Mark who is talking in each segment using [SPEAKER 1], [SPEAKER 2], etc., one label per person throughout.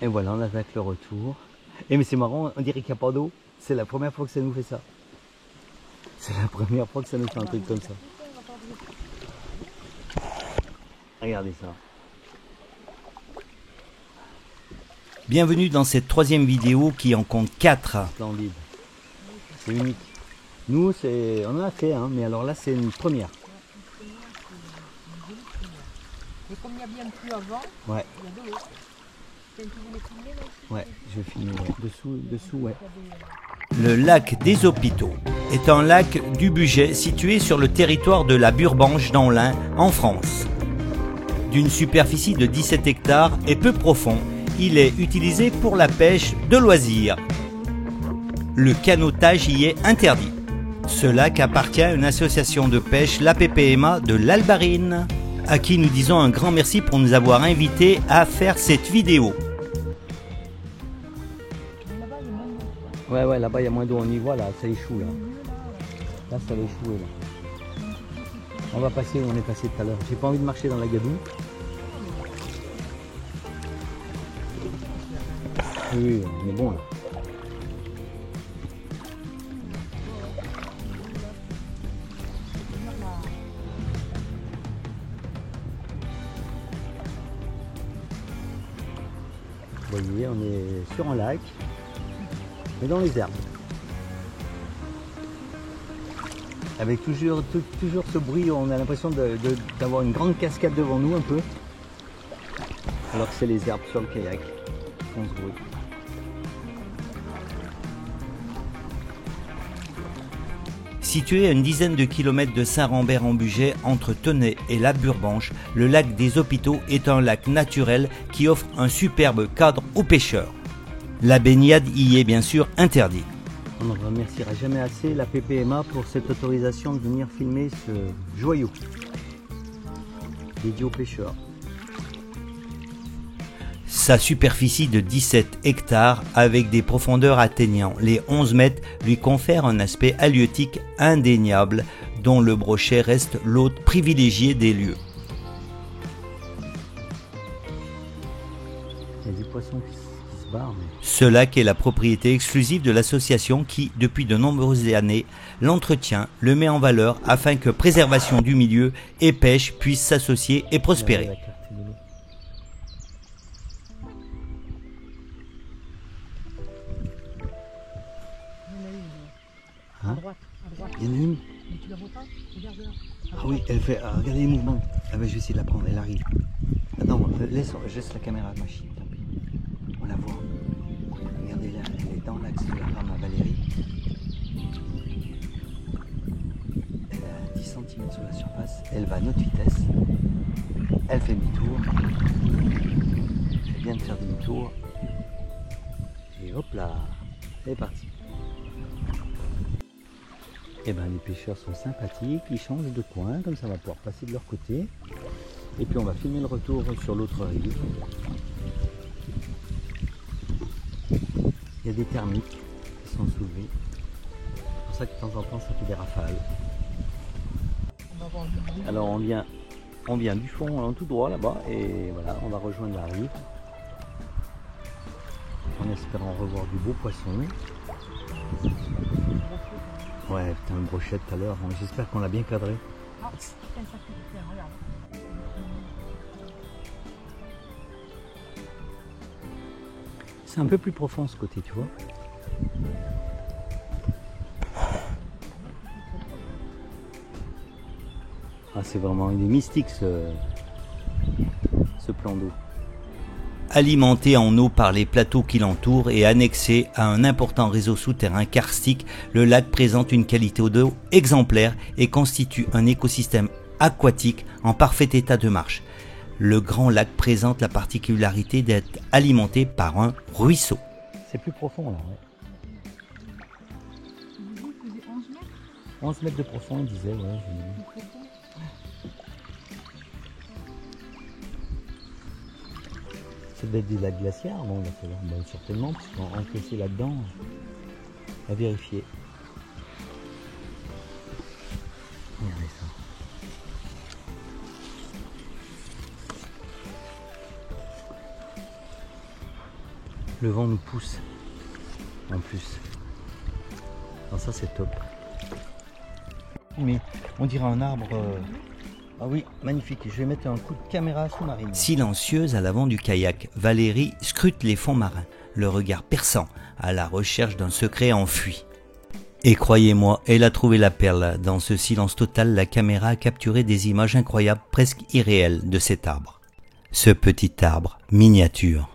[SPEAKER 1] Et voilà, on attaque le retour. Et mais c'est marrant, on dirait qu'il n'y a pas d'eau. C'est la première fois que ça nous fait ça. C'est la première fois que ça nous fait un truc comme ça. Regardez ça.
[SPEAKER 2] Bienvenue dans cette troisième vidéo qui en compte 4.
[SPEAKER 1] Splendide. C'est unique. Nous, on en a fait, hein, mais alors là, c'est une première.
[SPEAKER 3] Et comme il y a bien plus avant,
[SPEAKER 1] Ouais.
[SPEAKER 3] il y a de l'eau. Tu voulais filmer là aussi?
[SPEAKER 1] Ouais, je vais filmer. Ouais. Dessous, ouais.
[SPEAKER 2] Le lac des Hôpitaux est un lac du Bugey situé sur le territoire de la Burbange dans l'Ain, en France. D'une superficie de 17 hectares et peu profond, il est utilisé pour la pêche de loisirs. Le canotage y est interdit. Ce lac appartient à une association de pêche, la PPMA de l'Albarine, à qui nous disons un grand merci pour nous avoir invités à faire cette vidéo.
[SPEAKER 1] Ouais, là-bas, il y a moins d'eau. On y voit, là, ça échoue, là. Là, ça va échouer, là. On va passer où on est passé tout à l'heure. J'ai pas envie de marcher dans la gadoue. Oui, on est bon, là. Vous voyez, on est sur un lac, mais dans les herbes. Avec toujours ce bruit, on a l'impression d'avoir une grande cascade devant nous un peu. Alors que c'est les herbes sur le kayak qui font ce bruit.
[SPEAKER 2] Situé à une dizaine de kilomètres de Saint-Rambert-en-Bugey, entre Tenay et la Burbange, le lac des Hôpitaux est un lac naturel qui offre un superbe cadre aux pêcheurs. La baignade y est bien sûr interdite.
[SPEAKER 1] On ne remerciera jamais assez la PPMA pour cette autorisation de venir filmer ce joyau dédié aux pêcheurs.
[SPEAKER 2] Sa superficie de 17 hectares avec des profondeurs atteignant les 11 mètres lui confère un aspect halieutique indéniable dont le brochet reste l'hôte privilégié des lieux.
[SPEAKER 1] Il y a des poissons qui se barrent. Mais...
[SPEAKER 2] Ce lac est la propriété exclusive de l'association qui, depuis de nombreuses années, l'entretient, le met en valeur afin que préservation du milieu et pêche puissent s'associer et prospérer.
[SPEAKER 1] Hein?
[SPEAKER 3] À droite.
[SPEAKER 1] Il y en a une.
[SPEAKER 3] Mais tu la vois pas? Regarde là.
[SPEAKER 1] Ah oui, elle fait. Ah, regardez les mouvements. Ah ben je vais essayer de la prendre, elle arrive. Attends, je laisse la caméra à ma chienne, tant pis. On la voit. Regardez là, elle est dans l'axe de la rame à Valérie. Elle est à 10 cm sur la surface. Elle va à notre vitesse. Elle fait demi-tour. Elle vient de faire demi-tour. Et hop là, c'est parti. Et ben les pêcheurs sont sympathiques, ils changent de coin, comme ça on va pouvoir passer de leur côté. Et puis on va filmer le retour sur l'autre rive. Il y a des termites qui sont soulevés. C'est pour ça que de temps en temps ça fait des rafales. Alors on vient du fond tout droit là-bas et voilà, on va rejoindre la rive. En espérant revoir du beau poisson. Ouais, putain, une brochette tout à l'heure. J'espère qu'on l'a bien cadré. C'est un peu plus profond ce côté, tu vois. Ah, c'est vraiment, il est mystique ce plan d'eau.
[SPEAKER 2] Alimenté en eau par les plateaux qui l'entourent et annexé à un important réseau souterrain karstique, le lac présente une qualité d'eau exemplaire et constitue un écosystème aquatique en parfait état de marche. Le grand lac présente la particularité d'être alimenté par un ruisseau.
[SPEAKER 1] C'est plus profond là, ouais. 11 mètres de profond, il disait, ouais. Ça doit être des lacs glaciaires, bon, il va falloir, certainement, parce qu'on encaissé là-dedans, à vérifier. Regardez ça. Le vent nous pousse en plus. Alors ça c'est top. Mais on dirait un arbre. Ah oui, magnifique. Je vais mettre un coup de caméra sous-marine.
[SPEAKER 2] Silencieuse à l'avant du kayak, Valérie scrute les fonds marins, le regard perçant, à la recherche d'un secret enfui. Et croyez-moi, elle a trouvé la perle. Dans ce silence total, la caméra a capturé des images incroyables, presque irréelles, de cet arbre. Ce petit arbre, miniature.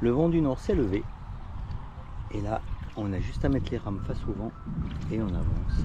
[SPEAKER 1] Le vent du nord s'est levé. Et là, on a juste à mettre les rames face au vent et on avance.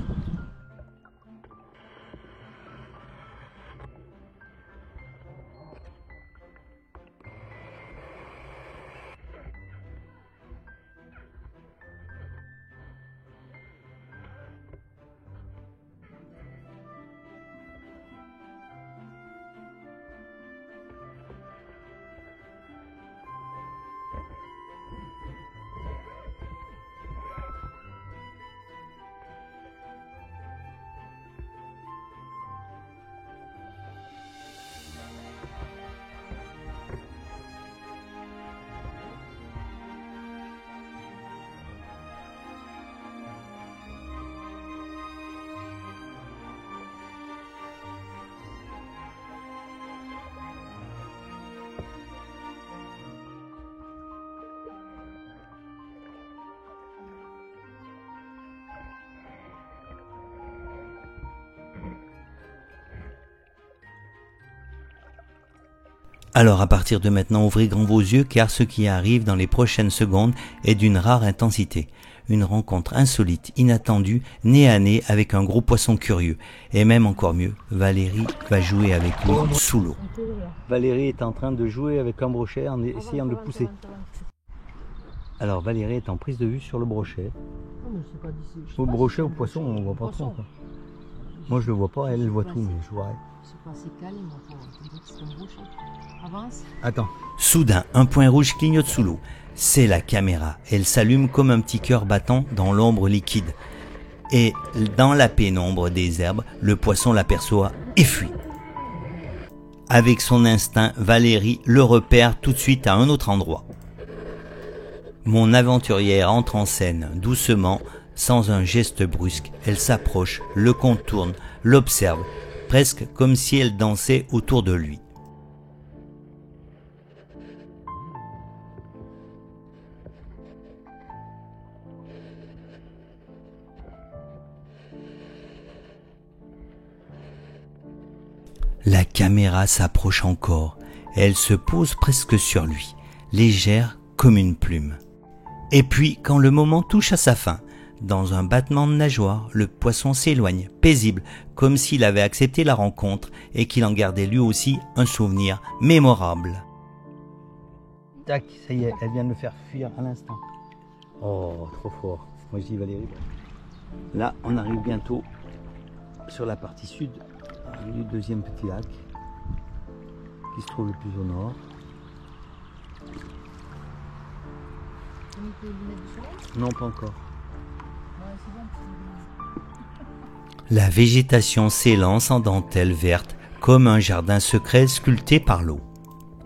[SPEAKER 2] Alors à partir de maintenant, ouvrez grand vos yeux car ce qui arrive dans les prochaines secondes est d'une rare intensité. Une rencontre insolite, inattendue, nez à nez avec un gros poisson curieux. Et même encore mieux, Valérie va jouer avec lui sous l'eau.
[SPEAKER 1] Valérie est en train de jouer avec un brochet en essayant de le pousser. Alors Valérie est en prise de vue sur le brochet. Au brochet, au poisson, on ne voit pas trop. Quoi. Moi je le vois pas, elle voit tout, mais je vois.
[SPEAKER 3] C'est pas assez calme, c'est un brochet. Avance.
[SPEAKER 2] Attends. Soudain, un point rouge clignote sous l'eau. C'est la caméra. Elle s'allume comme un petit cœur battant dans l'ombre liquide. Et dans la pénombre des herbes, le poisson l'aperçoit et fuit. Avec son instinct, Valérie le repère tout de suite à un autre endroit. Mon aventurière entre en scène, doucement, sans un geste brusque. Elle s'approche, le contourne, l'observe, presque comme si elle dansait autour de lui. La caméra s'approche encore. Elle se pose presque sur lui, légère comme une plume. Et puis, quand le moment touche à sa fin, dans un battement de nageoire, le poisson s'éloigne, paisible, comme s'il avait accepté la rencontre et qu'il en gardait lui aussi un souvenir mémorable.
[SPEAKER 1] Tac, ça y est, elle vient de me faire fuir à l'instant. Oh, trop fort. Moi je dis Valérie. Là, on arrive bientôt sur la partie sud du deuxième petit lac qui se trouve le plus au nord. Non, pas encore.
[SPEAKER 2] La végétation s'élance en dentelle verte comme un jardin secret sculpté par l'eau.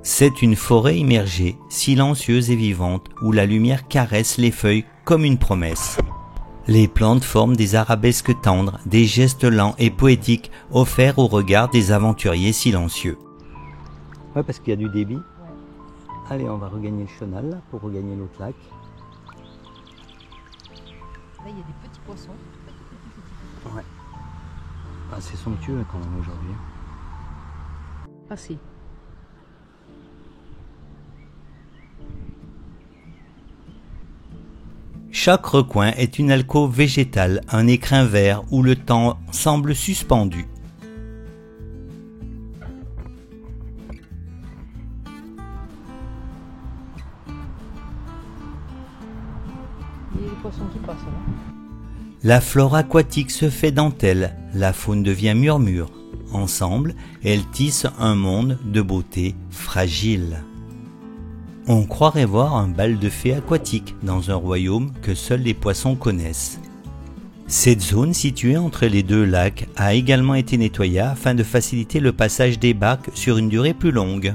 [SPEAKER 2] C'est une forêt immergée, silencieuse et vivante, où la lumière caresse les feuilles comme une promesse. Les plantes forment des arabesques tendres, des gestes lents et poétiques offerts au regard des aventuriers silencieux.
[SPEAKER 1] Ouais, parce qu'il y a du débit. Ouais. Allez, on va regagner le chenal là, pour regagner l'autre lac.
[SPEAKER 3] Là, il y a des petits poissons.
[SPEAKER 1] Ouais. Ah, c'est somptueux quand même aujourd'hui.
[SPEAKER 3] Assez.
[SPEAKER 2] Chaque recoin est une alcôve végétale, un écrin vert où le temps semble suspendu.
[SPEAKER 3] Il y a des poissons qui passent là.
[SPEAKER 2] La flore aquatique se fait dentelle, la faune devient murmure. Ensemble, elles tissent un monde de beauté fragile. On croirait voir un bal de fées aquatiques dans un royaume que seuls les poissons connaissent. Cette zone située entre les deux lacs a également été nettoyée afin de faciliter le passage des barques sur une durée plus longue.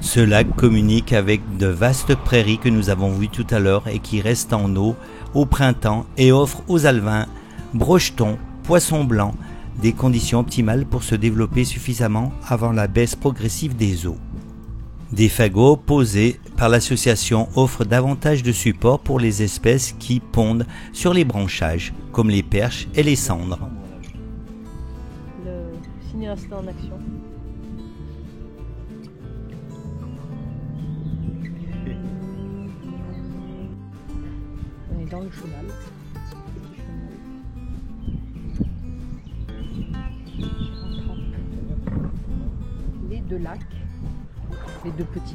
[SPEAKER 2] Ce lac communique avec de vastes prairies que nous avons vues tout à l'heure et qui restent en eau au printemps et offrent aux alevins, brochetons, poissons blancs des conditions optimales pour se développer suffisamment avant la baisse progressive des eaux. Des fagots posés par l'association offrent davantage de support pour les espèces qui pondent sur les branchages, comme les perches et les cendres.
[SPEAKER 3] Le cinéaste en action. On est dans le chenal. Les deux lacs. Les deux petits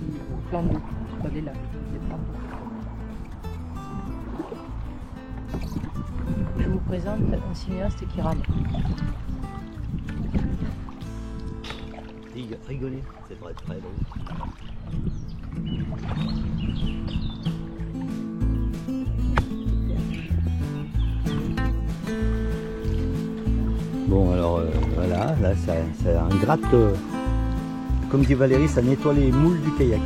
[SPEAKER 3] plans d'eau. Pas des lacs, des plans d'eau. Je vous présente un cinéaste qui rame.
[SPEAKER 1] Rigolez, c'est vrai, très drôle. Bon alors voilà, là ça un gratte, comme dit Valérie, ça nettoie les moules du kayak.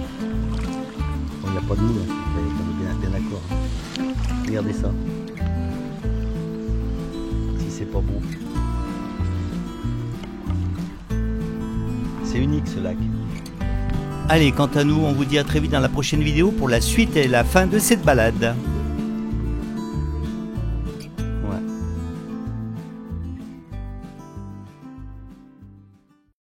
[SPEAKER 1] Bon, il n'y a pas de moules, hein, on est bien d'accord. Hein. Regardez ça. Si c'est pas beau. C'est unique ce lac.
[SPEAKER 2] Allez, quant à nous, on vous dit à très vite dans la prochaine vidéo pour la suite et la fin de cette balade.